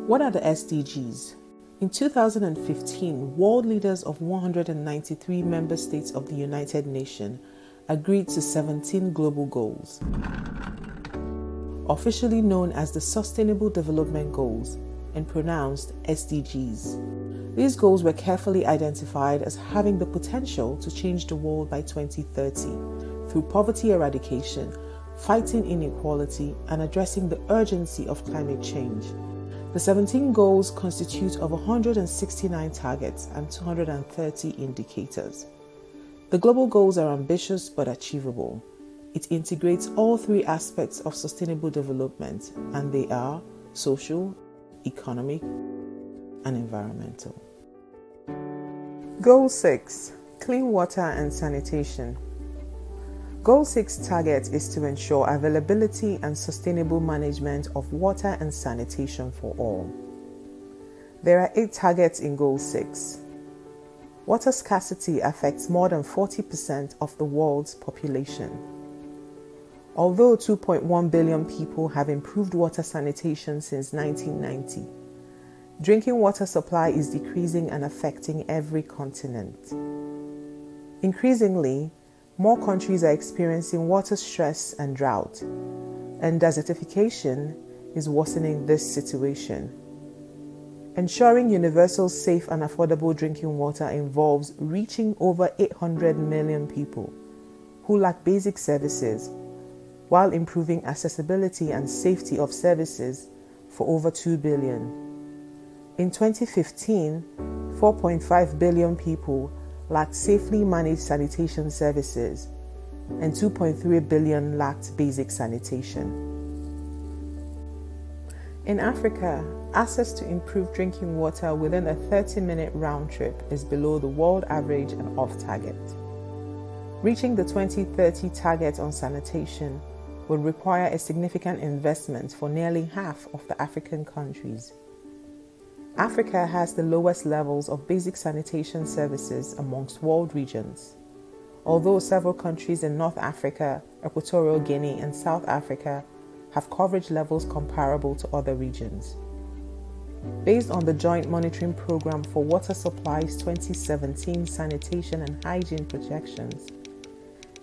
What are the SDGs? In 2015, world leaders of 193 member states of the United Nations agreed to 17 global goals, officially known as the Sustainable Development Goals and pronounced SDGs. These goals were carefully identified as having the potential to change the world by 2030 through poverty eradication, fighting inequality, and addressing the urgency of climate change. The 17 goals constitute of 169 targets and 230 indicators. The global goals are ambitious but achievable. It integrates all three aspects of sustainable development, and they are social, economic, and environmental. Goal 6: Clean water and sanitation. Goal 6 target is to ensure availability and sustainable management of water and sanitation for all. There are 8 targets in Goal 6. Water scarcity affects more than 40% of the world's population. Although 2.1 billion people have improved water sanitation since 1990, drinking water supply is decreasing and affecting every continent. Increasingly, more countries are experiencing water stress and drought, and desertification is worsening this situation. Ensuring universal, safe, and affordable drinking water involves reaching over 800 million people who lack basic services, while improving accessibility and safety of services for over 2 billion. In 2015, 4.5 billion people lacked safely managed sanitation services, and 2.3 billion lacked basic sanitation. In Africa, access to improved drinking water within a 30-minute round trip is below the world average and off target. Reaching the 2030 target on sanitation would require a significant investment for nearly half of the African countries. Africa has the lowest levels of basic sanitation services amongst world regions, although several countries in North Africa, Equatorial Guinea, and South Africa have coverage levels comparable to other regions. Based on the Joint Monitoring Program for Water Supplies 2017 Sanitation and Hygiene Projections,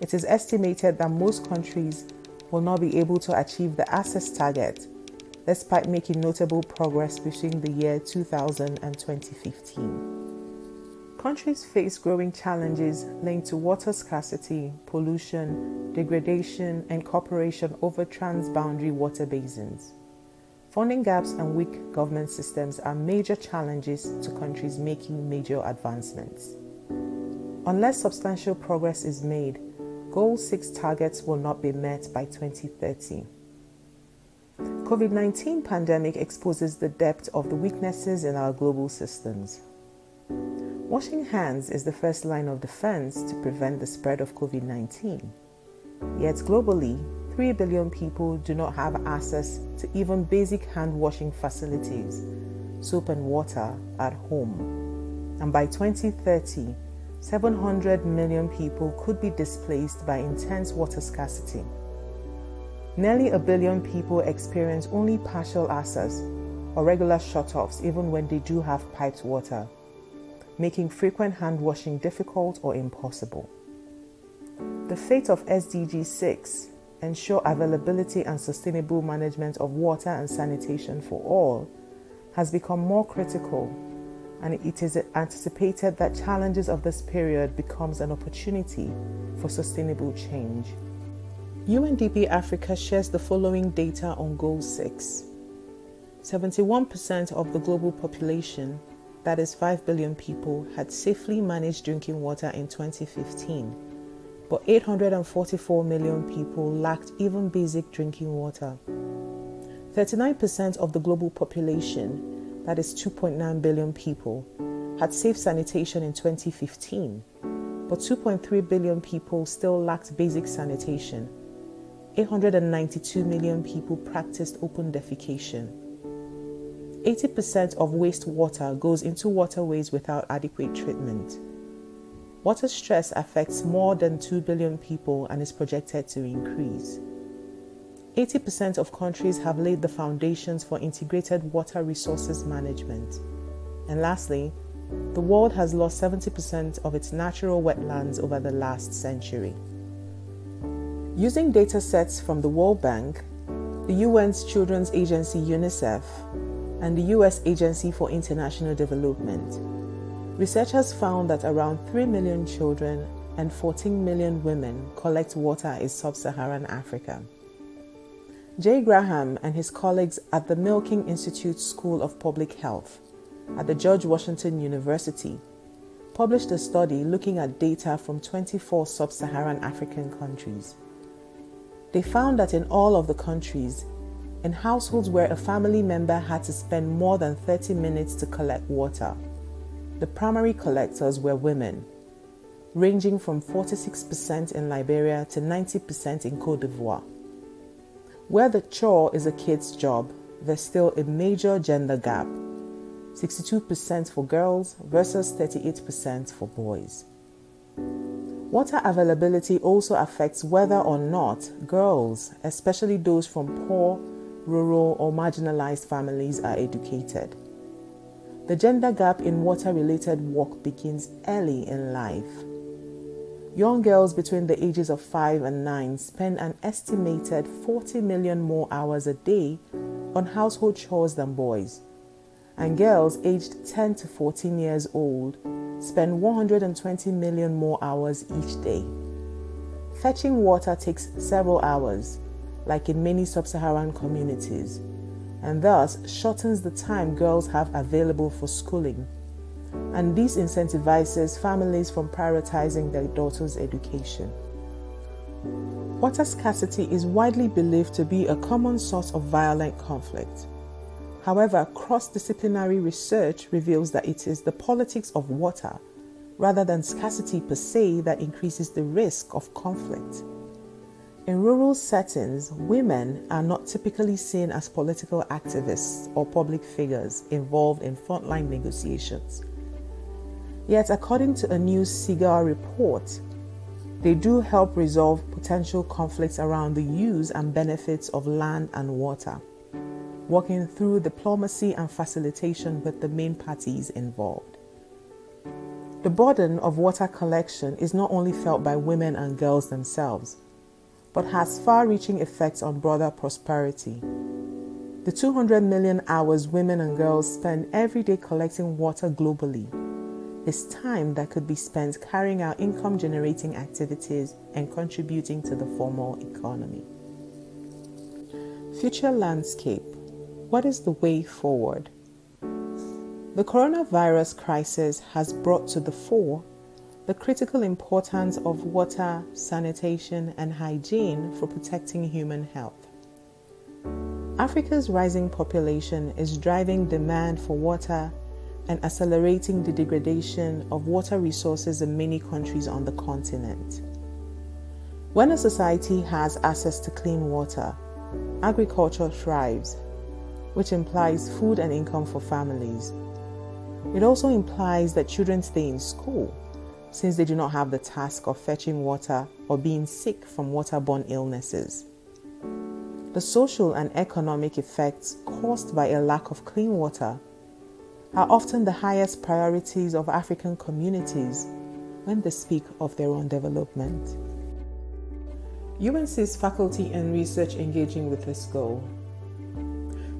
it is estimated that most countries will not be able to achieve the access target despite making notable progress between the year 2000 and 2015. Countries face growing challenges linked to water scarcity, pollution, degradation, and cooperation over transboundary water basins. Funding gaps and weak government systems are major challenges to countries making major advancements. Unless substantial progress is made, Goal 6 targets will not be met by 2030. COVID-19 pandemic exposes the depth of the weaknesses in our global systems. Washing hands is the first line of defense to prevent the spread of COVID-19. Yet globally, 3 billion people do not have access to even basic hand washing facilities, soap and water, at home. And by 2030, 700 million people could be displaced by intense water scarcity. Nearly 1 billion people experience only partial access or regular shutoffs even when they do have piped water, making frequent hand washing difficult or impossible. The fate of SDG 6, ensure availability and sustainable management of water and sanitation for all, has become more critical, and it is anticipated that challenges of this period becomes an opportunity for sustainable change. UNDP Africa shares the following data on Goal 6. 71% of the global population, that is 5 billion people, had safely managed drinking water in 2015, but 844 million people lacked even basic drinking water. 39% of the global population, that is 2.9 billion people, had safe sanitation in 2015, but 2.3 billion people still lacked basic sanitation. 892 million people practiced open defecation. 80% of wastewater goes into waterways without adequate treatment. Water stress affects more than 2 billion people and is projected to increase. 80% of countries have laid the foundations for integrated water resources management. And lastly, the world has lost 70% of its natural wetlands over the last century. Using data sets from the World Bank, the UN's Children's Agency UNICEF, and the US Agency for International Development, researchers found that around 3 million children and 14 million women collect water in sub-Saharan Africa. Jay Graham and his colleagues at the Milken Institute School of Public Health at the George Washington University published a study looking at data from 24 sub-Saharan African countries. They found that in all of the countries, in households where a family member had to spend more than 30 minutes to collect water, the primary collectors were women, ranging from 46% in Liberia to 90% in Côte d'Ivoire. Where the chore is a kid's job, there's still a major gender gap, 62% for girls versus 38% for boys. Water availability also affects whether or not girls, especially those from poor, rural, or marginalized families, are educated. The gender gap in water-related work begins early in life. Young girls between the ages of 5 and 9 spend an estimated 40 million more hours a day on household chores than boys, and girls aged 10 to 14 years old spend 120 million more hours each day. Fetching water takes several hours, like in many sub-Saharan communities, and thus shortens the time girls have available for schooling. And this incentivizes families from prioritizing their daughters' education. Water scarcity is widely believed to be a common source of violent conflict. However, cross-disciplinary research reveals that it is the politics of water, rather than scarcity per se, that increases the risk of conflict. In rural settings, women are not typically seen as political activists or public figures involved in frontline negotiations. Yet, according to a new SIGAR report, they do help resolve potential conflicts around the use and benefits of land and water, working through diplomacy and facilitation with the main parties involved. The burden of water collection is not only felt by women and girls themselves, but has far-reaching effects on broader prosperity. The 200 million hours women and girls spend every day collecting water globally is time that could be spent carrying out income-generating activities and contributing to the formal economy. Future landscape. What is the way forward? The coronavirus crisis has brought to the fore the critical importance of water, sanitation, and hygiene for protecting human health. Africa's rising population is driving demand for water and accelerating the degradation of water resources in many countries on the continent. When a society has access to clean water, agriculture thrives, which implies food and income for families. It also implies that children stay in school, since they do not have the task of fetching water or being sick from waterborne illnesses. The social and economic effects caused by a lack of clean water are often the highest priorities of African communities when they speak of their own development. UNC's faculty and research engaging with this goal.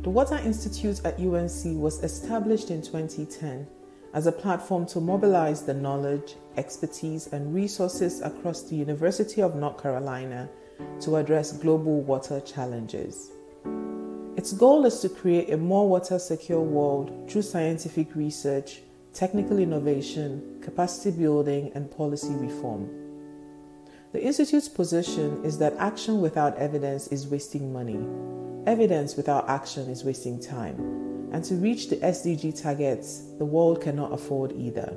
The Water Institute at UNC was established in 2010 as a platform to mobilize the knowledge, expertise, and resources across the University of North Carolina to address global water challenges. Its goal is to create a more water-secure world through scientific research, technical innovation, capacity building, and policy reform. The Institute's position is that action without evidence is wasting money, evidence without action is wasting time, and to reach the SDG targets, the world cannot afford either.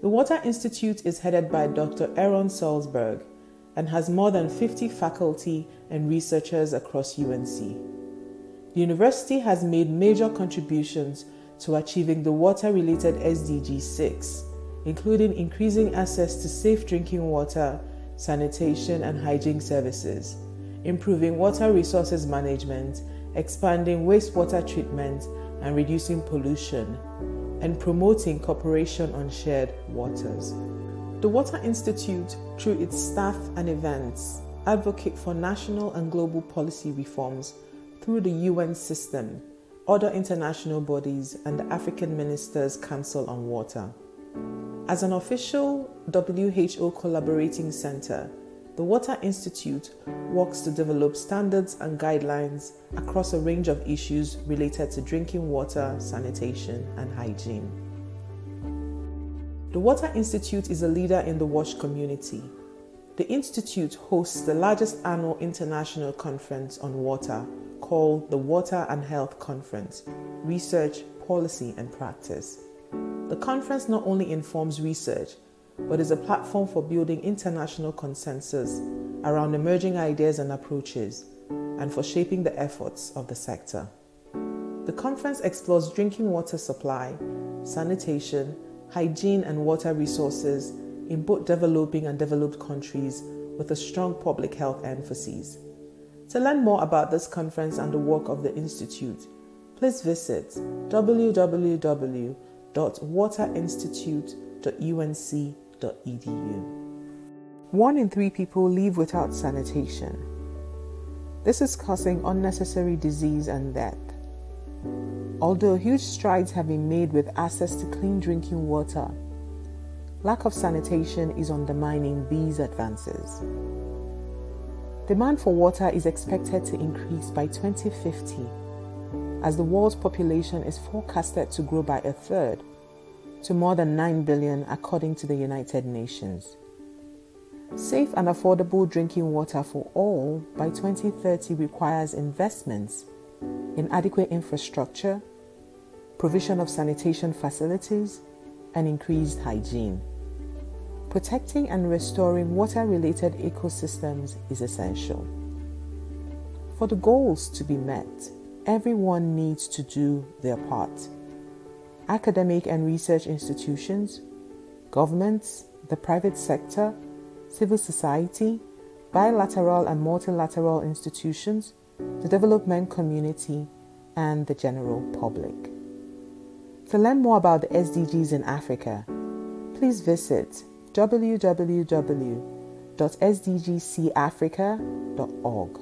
The Water Institute is headed by Dr. Salzberg and has more than 50 faculty and researchers across UNC. The university has made major contributions to achieving the water-related SDG 6, including increasing access to safe drinking water, sanitation, and hygiene services, improving water resources management, expanding wastewater treatment and reducing pollution, and promoting cooperation on shared waters. The Water Institute, through its staff and events, advocate for national and global policy reforms through the UN system, other international bodies, and the African Ministers' Council on Water. As an official WHO collaborating center, the Water Institute works to develop standards and guidelines across a range of issues related to drinking water, sanitation, and hygiene. The Water Institute is a leader in the WASH community. The Institute hosts the largest annual international conference on water called the Water and Health Conference, Research, Policy and Practice. The conference not only informs research, but is a platform for building international consensus around emerging ideas and approaches, and for shaping the efforts of the sector. The conference explores drinking water supply, sanitation, hygiene and water resources in both developing and developed countries with a strong public health emphasis. To learn more about this conference and the work of the Institute, please visit www.waterinstitute.unc.edu. 1 in 3 people live without sanitation. This is causing unnecessary disease and death. Although huge strides have been made with access to clean drinking water, lack of sanitation is undermining these advances. Demand for water is expected to increase by 2050, as the world's population is forecasted to grow by 1/3 to more than 9 billion according to the United Nations. Safe and affordable drinking water for all by 2030 requires investments in adequate infrastructure, provision of sanitation facilities, and increased hygiene. Protecting and restoring water-related ecosystems is essential. For the goals to be met, everyone needs to do their part. Academic and research institutions, governments, the private sector, civil society, bilateral and multilateral institutions, the development community, and the general public. To learn more about the SDGs in Africa, please visit www.sdgcafrica.org.